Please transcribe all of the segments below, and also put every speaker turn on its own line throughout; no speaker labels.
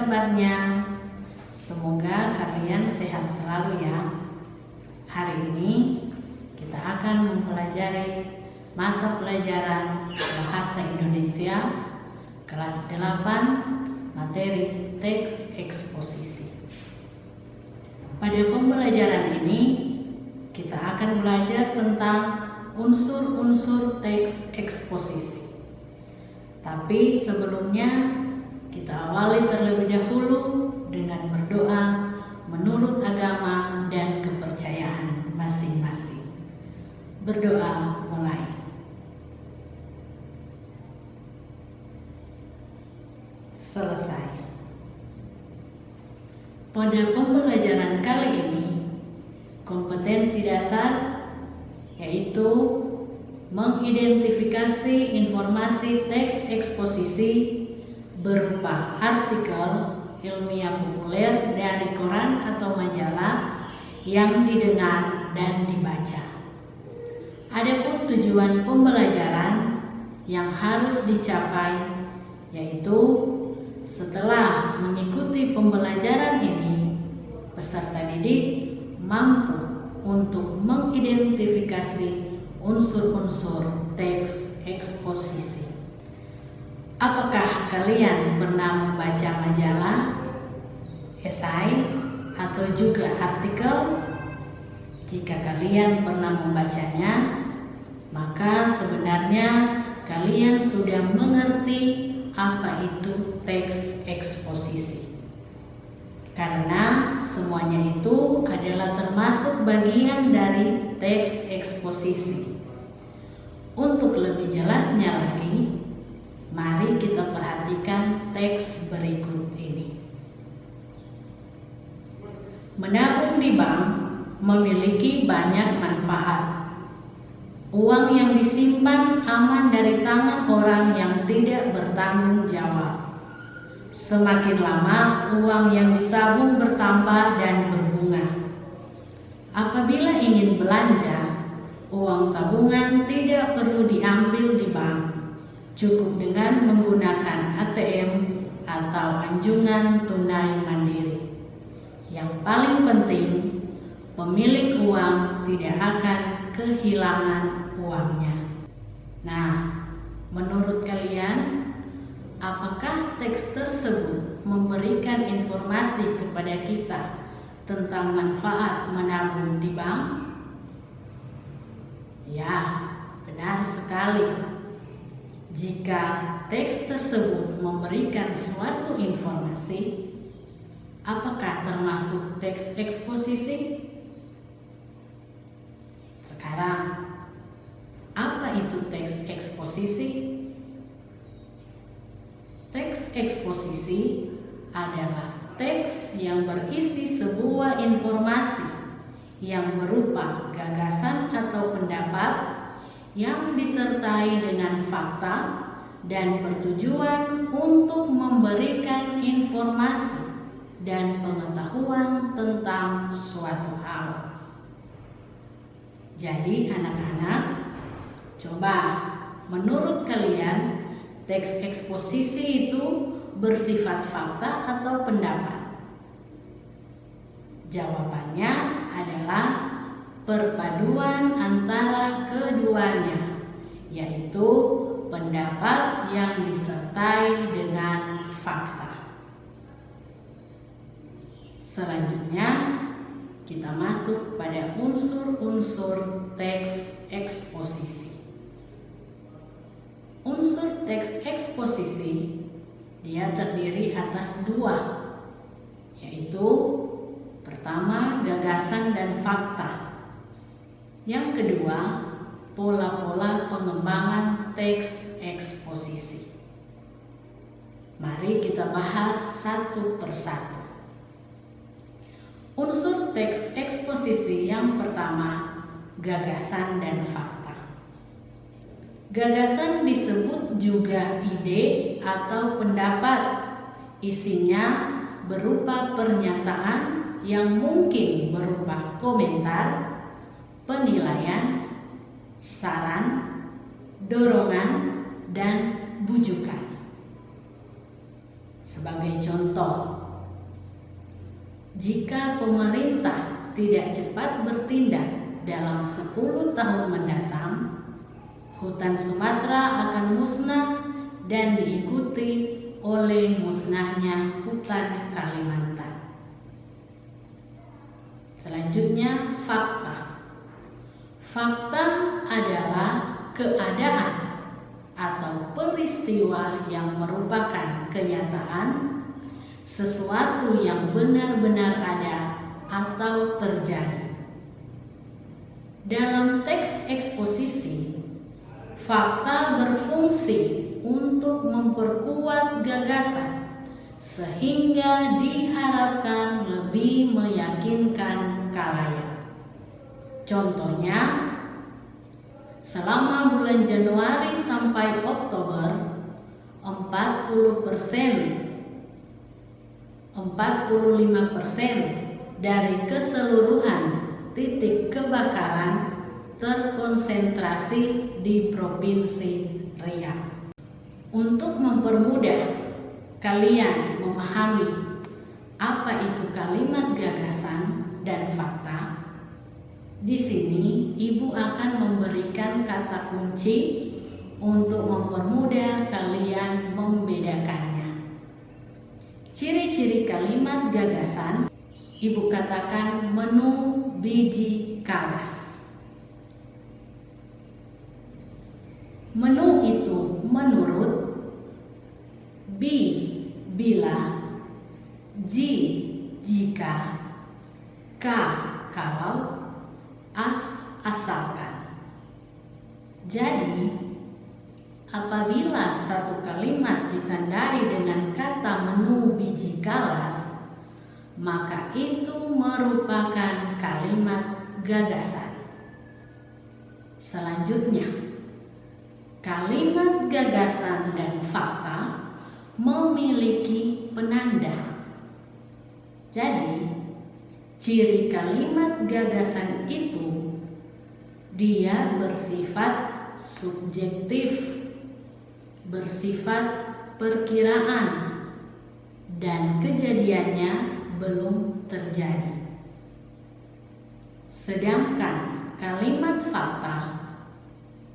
kabarnya? Semoga kalian sehat selalu ya. Hari ini kita akan mempelajari mata pelajaran Bahasa Indonesia kelas 8 materi teks eksposisi. Pada pembelajaran ini kita akan belajar tentang unsur-unsur teks eksposisi. Tapi sebelumnya kita awali terlebih dahulu dengan berdoa menurut agama dan kepercayaan masing-masing. Berdoa mulai. Selesai. Pada pembelajaran kali ini, kompetensi dasar yaitu mengidentifikasi informasi teks eksposisi berupa artikel ilmiah populer dari koran atau majalah yang didengar dan dibaca. Adapun tujuan pembelajaran yang harus dicapai yaitu setelah mengikuti pembelajaran ini, peserta didik mampu untuk mengidentifikasi unsur-unsur teks eksposisi. Apakah kalian pernah membaca majalah, esai, atau juga artikel? Jika kalian pernah membacanya, maka sebenarnya kalian sudah mengerti apa itu teks eksposisi. Karena semuanya itu adalah termasuk bagian dari teks eksposisi. Untuk lebih jelasnya lagi, mari kita perhatikan teks berikut ini. Menabung di bank memiliki banyak manfaat. Uang yang disimpan aman dari tangan orang yang tidak bertanggung jawab. Semakin lama uang yang ditabung bertambah dan berbunga. Apabila ingin belanja, uang tabungan tidak perlu diambil di bank. Cukup dengan menggunakan ATM atau anjungan tunai mandiri. Yang paling penting, pemilik uang tidak akan kehilangan uangnya. Nah, menurut kalian, apakah teks tersebut memberikan informasi kepada kita tentang manfaat menabung di bank? Ya, benar sekali. Jika teks tersebut memberikan suatu informasi, apakah termasuk teks eksposisi? Sekarang, apa itu teks eksposisi? Teks eksposisi adalah teks yang berisi sebuah informasi yang berupa gagasan atau pendapat yang disertai dengan fakta dan bertujuan untuk memberikan informasi dan pengetahuan tentang suatu hal. Jadi anak-anak, coba menurut kalian teks eksposisi itu bersifat fakta atau pendapat? Jawabannya adalah perpaduan antara keduanya, yaitu pendapat yang disertai dengan fakta. Selanjutnya, kita masuk pada unsur-unsur teks eksposisi. Unsur teks eksposisi dia terdiri atas dua, yaitu pertama gagasan dan fakta. Yang kedua, pola-pola pengembangan teks eksposisi. Mari kita bahas satu persatu. Unsur teks eksposisi yang pertama, gagasan dan fakta. Gagasan disebut juga ide atau pendapat. Isinya berupa pernyataan yang mungkin berupa komentar, penilaian, saran, dorongan, dan bujukan. Sebagai contoh, jika pemerintah tidak cepat bertindak dalam 10 tahun mendatang, hutan Sumatera akan musnah dan diikuti oleh musnahnya hutan Kalimantan. Selanjutnya, fakta. Fakta adalah keadaan atau peristiwa yang merupakan kenyataan, sesuatu yang benar-benar ada atau terjadi. Dalam teks eksposisi, fakta berfungsi untuk memperkuat gagasan sehingga diharapkan lebih meyakinkan khalayak. Contohnya, selama bulan Januari sampai Oktober, 45% dari keseluruhan titik kebakaran terkonsentrasi di Provinsi Riau. Untuk mempermudah kalian memahami apa itu kalimat gagasan dan fakta, di sini Ibu akan memberikan kata kunci untuk mempermudah kalian membedakannya. Ciri-ciri kalimat gagasan, Ibu katakan menu biji kalas. Menu itu menurut, B bila, J jika, K kalau, asalkan. Jadi, apabila satu kalimat ditandai dengan kata menu biji kalas, maka itu merupakan kalimat gagasan. Selanjutnya, kalimat gagasan dan fakta memiliki penanda. Jadi, ciri kalimat gagasan itu dia bersifat subjektif, bersifat perkiraan, dan kejadiannya belum terjadi. Sedangkan kalimat fakta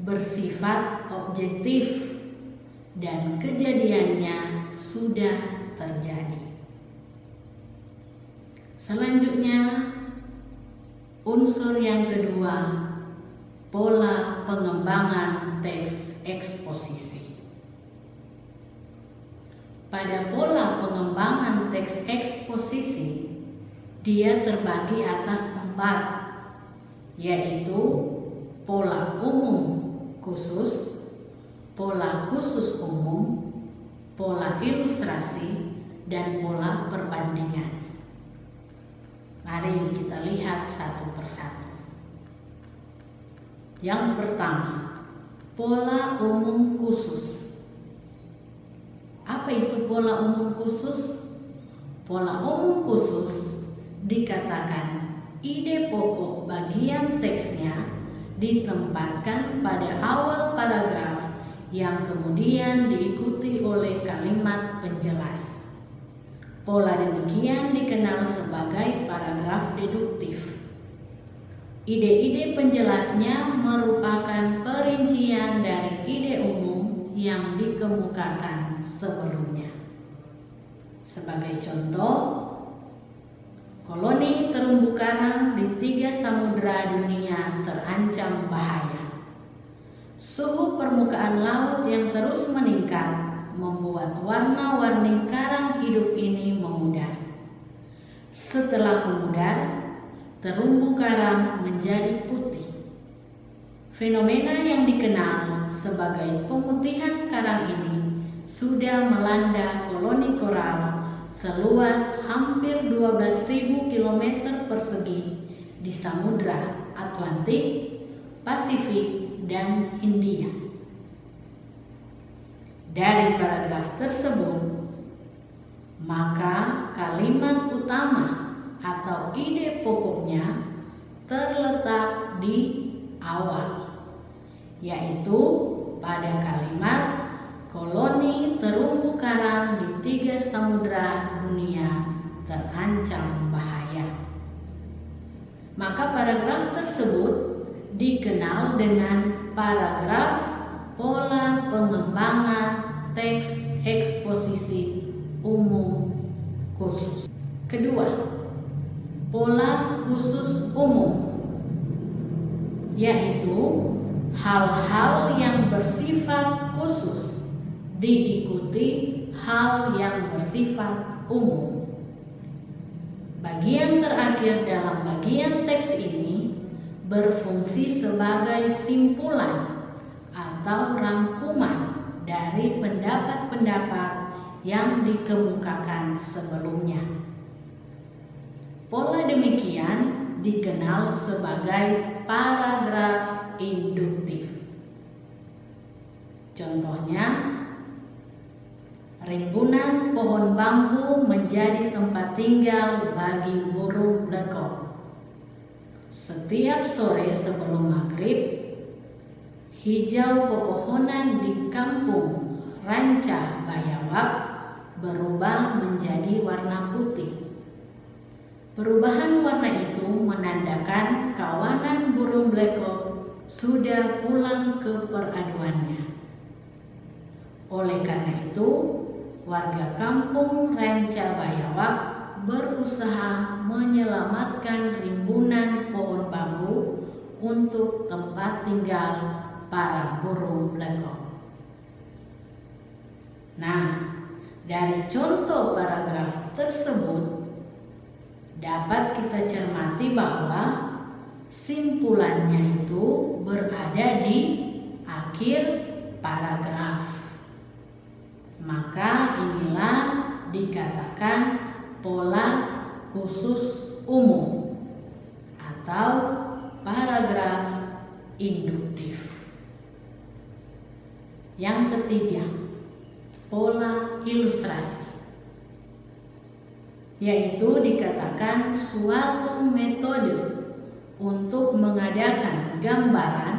bersifat objektif dan kejadiannya sudah terjadi. Selanjutnya, unsur yang kedua, pola pengembangan teks eksposisi. Pada pola pengembangan teks eksposisi, dia terbagi atas 4, yaitu pola umum khusus, pola khusus umum, pola ilustrasi, dan pola perbandingan. Mari kita lihat satu persatu. Yang pertama, pola umum khusus. Apa itu pola umum khusus? Pola umum khusus dikatakan ide pokok bagian teksnya ditempatkan pada awal paragraf yang kemudian diikuti oleh kalimat penjelas. Pola demikian dikenal sebagai paragraf deduktif. Ide-ide penjelasnya merupakan perincian dari ide umum yang dikemukakan sebelumnya. Sebagai contoh, koloni terumbu karang di 3 samudera dunia terancam bahaya. Suhu permukaan laut yang terus meningkat membuat warna-warni karang hidup ini memudar. Setelah memudar, terumbu karang menjadi putih. Fenomena yang dikenal sebagai pemutihan karang ini sudah melanda koloni koral seluas hampir 12.000 km persegi di Samudra Atlantik, Pasifik, dan India. Dari paragraf tersebut, maka kalimat utama atau ide pokoknya terletak di awal, yaitu pada kalimat koloni terumbu karang di 3 samudera dunia terancam bahaya. Maka paragraf tersebut dikenal dengan paragraf pola pengembangan teks eksposisi umum khusus. Kedua, pola khusus umum, yaitu hal-hal yang bersifat khusus diikuti hal yang bersifat umum. Bagian terakhir dalam bagian teks ini berfungsi sebagai simpulan atau rangkuman dari pendapat-pendapat yang dikemukakan sebelumnya. Pola demikian dikenal sebagai paragraf induktif. Contohnya, rimbunan pohon bambu menjadi tempat tinggal bagi burung lekok. Setiap sore sebelum maghrib, hijau pepohonan di kampung Ranca Bayawak berubah menjadi warna putih. Perubahan warna itu menandakan kawanan burung blekok sudah pulang ke peraduannya. Oleh karena itu, warga kampung Ranca Bayawak berusaha menyelamatkan rimbunan pohon bambu untuk tempat tinggal para burung blekok. Nah, dari contoh paragraf tersebut dapat kita cermati bahwa simpulannya itu berada di akhir paragraf. Maka inilah dikatakan pola khusus umum atau paragraf induktif. Yang ketiga, pola ilustrasi, yaitu dikatakan suatu metode untuk mengadakan gambaran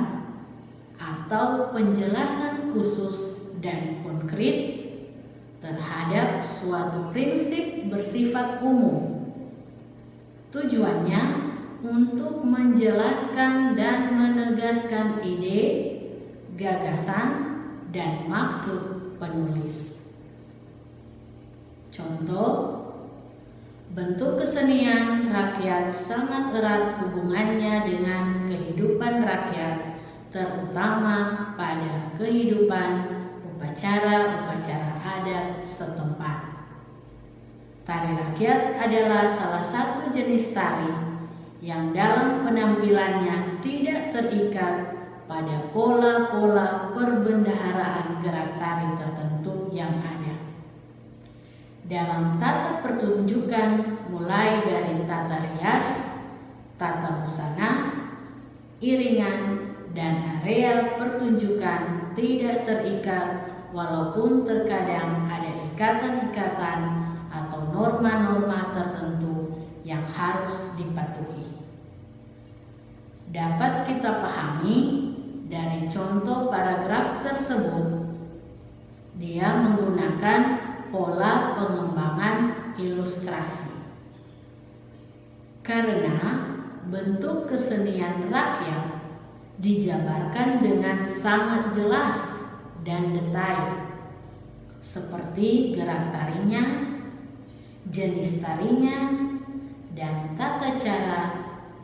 atau penjelasan khusus dan konkret terhadap suatu prinsip bersifat umum. Tujuannya untuk menjelaskan dan menegaskan ide, gagasan, dan maksud penulis. Contoh, bentuk kesenian rakyat sangat erat hubungannya dengan kehidupan rakyat, terutama pada kehidupan upacara-upacara adat setempat. Tari rakyat adalah salah satu jenis tari yang dalam penampilannya tidak terikat pada pola-pola perbendaharaan gerak tari tertentu yang ada. Dalam tata pertunjukan mulai dari tata rias, tata busana, iringan, dan area pertunjukan tidak terikat walaupun terkadang ada ikatan-ikatan atau norma-norma tertentu yang harus dipatuhi. Dapat kita pahami dari contoh paragraf tersebut, dia menggunakan pola pengembangan ilustrasi. Karena bentuk kesenian rakyat dijabarkan dengan sangat jelas dan detail, seperti gerak tarinya, jenis tarinya, dan tata cara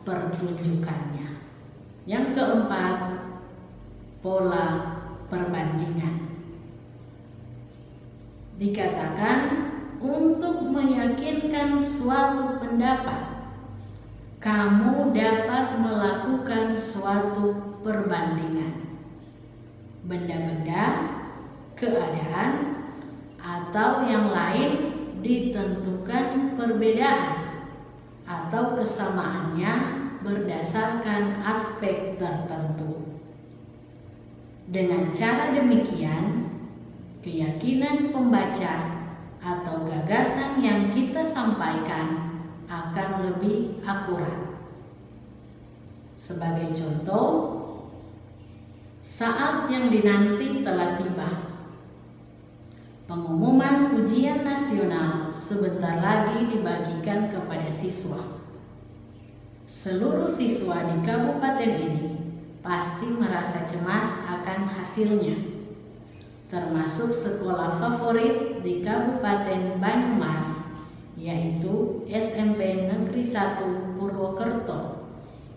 pertunjukannya. Yang keempat, pola perbandingan. Dikatakan untuk meyakinkan suatu pendapat, kamu dapat melakukan suatu perbandingan. Benda-benda, keadaan, atau yang lain ditentukan perbedaan atau kesamaannya berdasarkan aspek tertentu. Dengan cara demikian, keyakinan pembaca atau gagasan yang kita sampaikan akan lebih akurat. Sebagai contoh, saat yang dinanti telah tiba. Pengumuman ujian nasional sebentar lagi dibagikan kepada siswa. Seluruh siswa di kabupaten ini pasti merasa cemas akan hasilnya, termasuk sekolah favorit di Kabupaten Banyumas, yaitu SMP Negeri 1 Purwokerto,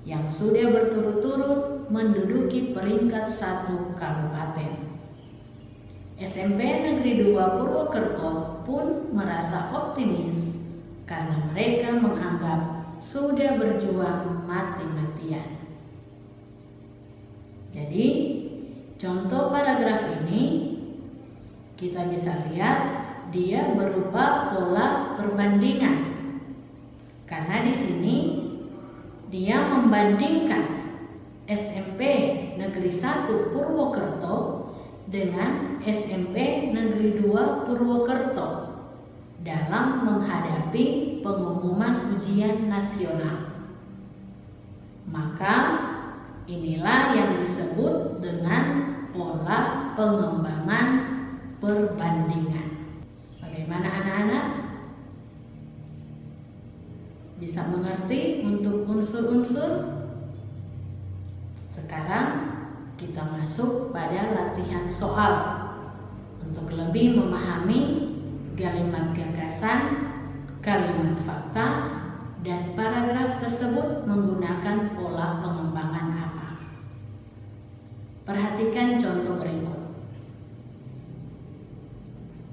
yang sudah berturut-turut menduduki peringkat 1 kabupaten. SMP Negeri 2 Purwokerto pun merasa optimis karena mereka menganggap sudah berjuang mati-matian. Jadi, contoh paragraf ini kita bisa lihat dia berupa pola perbandingan. Karena di sini dia membandingkan SMP Negeri 1 Purwokerto dengan SMP Negeri 2 Purwokerto dalam menghadapi pengumuman ujian nasional. Maka inilah yang disebut dengan pola pengembangan perbandingan. Bagaimana anak-anak? Bisa mengerti untuk unsur-unsur? Sekarang kita masuk pada latihan soal untuk lebih memahami kalimat gagasan, kalimat fakta, dan paragraf tersebut menggunakan pola pengembangan apa. Perhatikan contoh berikut.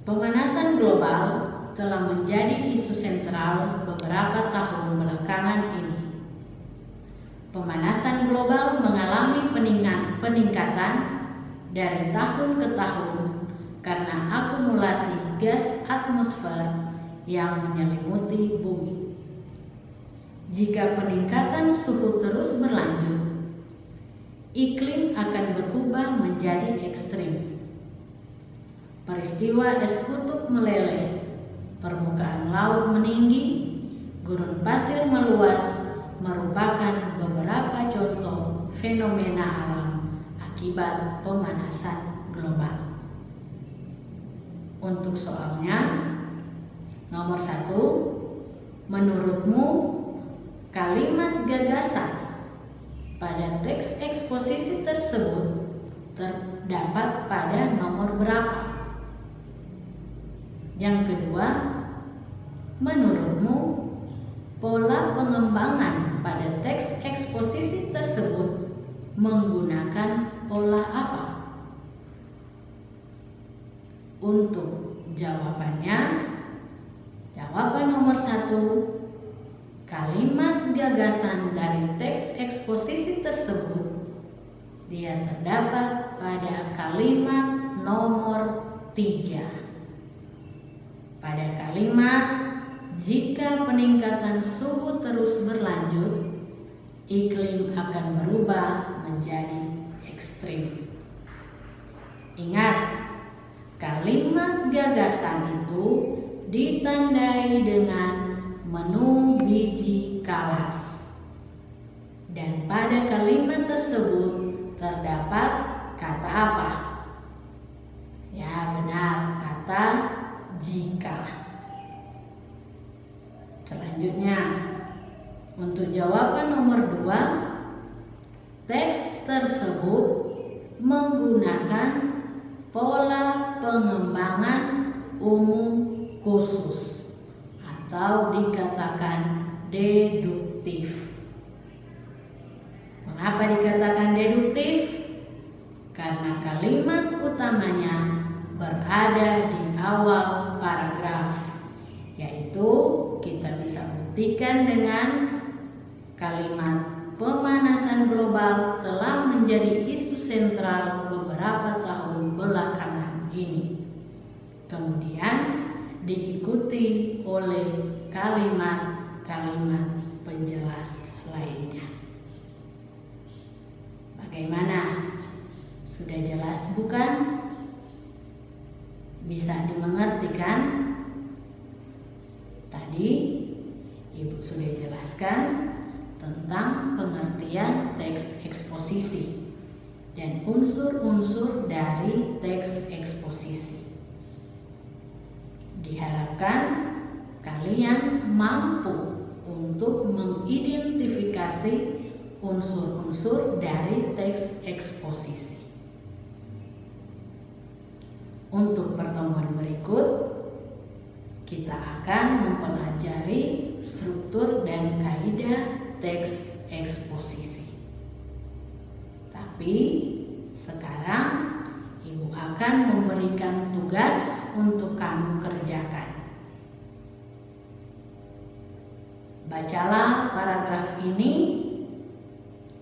Pemanasan global telah menjadi isu sentral beberapa tahun belakangan ini. Pemanasan global mengalami peningkatan dari tahun ke tahun karena akumulasi gas atmosfer yang menyelimuti bumi. Jika peningkatan suhu terus berlanjut, iklim akan berubah menjadi ekstrim. Peristiwa es kutub meleleh, permukaan laut meninggi, gurun pasir meluas merupakan beberapa contoh fenomena alam akibat pemanasan global. Untuk soalnya, nomor 1, menurutmu kalimat gagasan pada teks eksposisi tersebut terdapat pada nomor berapa? Yang kedua, menurutmu pola pengembangan pada teks eksposisi tersebut menggunakan pola apa? Untuk jawabannya, jawaban nomor 1, kalimat gagasan dari teks eksposisi tersebut dia terdapat pada kalimat nomor 3. Pada kalimat jika peningkatan suhu terus berlanjut, iklim akan berubah menjadi ekstrim. Ingat, kalimat gagasan itu ditandai dengan menu biji kalas. Dan pada kalimat tersebut terdapat kata apa? Ya benar, kata jika. Selanjutnya, untuk jawaban nomor 2, teks tersebut menggunakan pola pengembangan umum khusus atau dikatakan deduktif. Mengapa dikatakan deduktif? Karena kalimat utamanya berada di awal paragraf, yaitu kita bisa buktikan dengan kalimat pemanasan global telah menjadi isu sentral beberapa tahun belakangan ini. Kemudian diikuti oleh kalimat-kalimat penjelas lainnya. Bagaimana? Sudah jelas bukan? Bisa dimengerti kan? Tadi Ibu sudah jelaskan tentang pengertian teks eksposisi dan unsur-unsur dari teks eksposisi. Diharapkan kalian mampu untuk mengidentifikasi unsur-unsur dari teks eksposisi. Untuk pertemuan berikut, kita akan mempelajari struktur dan kaidah teks eksposisi. Tapi sekarang Ibu akan memberikan tugas untuk kamu kerjakan. Bacalah paragraf ini,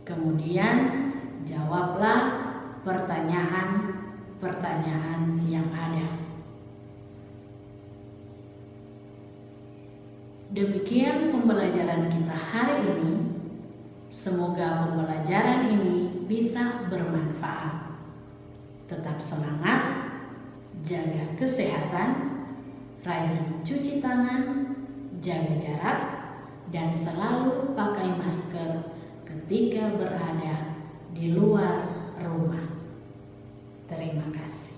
kemudian jawablah pertanyaan-pertanyaan yang ada. Demikian pembelajaran kita hari ini. Semoga pembelajaran ini bisa bermanfaat. Tetap semangat, jaga kesehatan, rajin cuci tangan, jaga jarak, dan selalu pakai masker ketika berada di luar rumah. Terima kasih.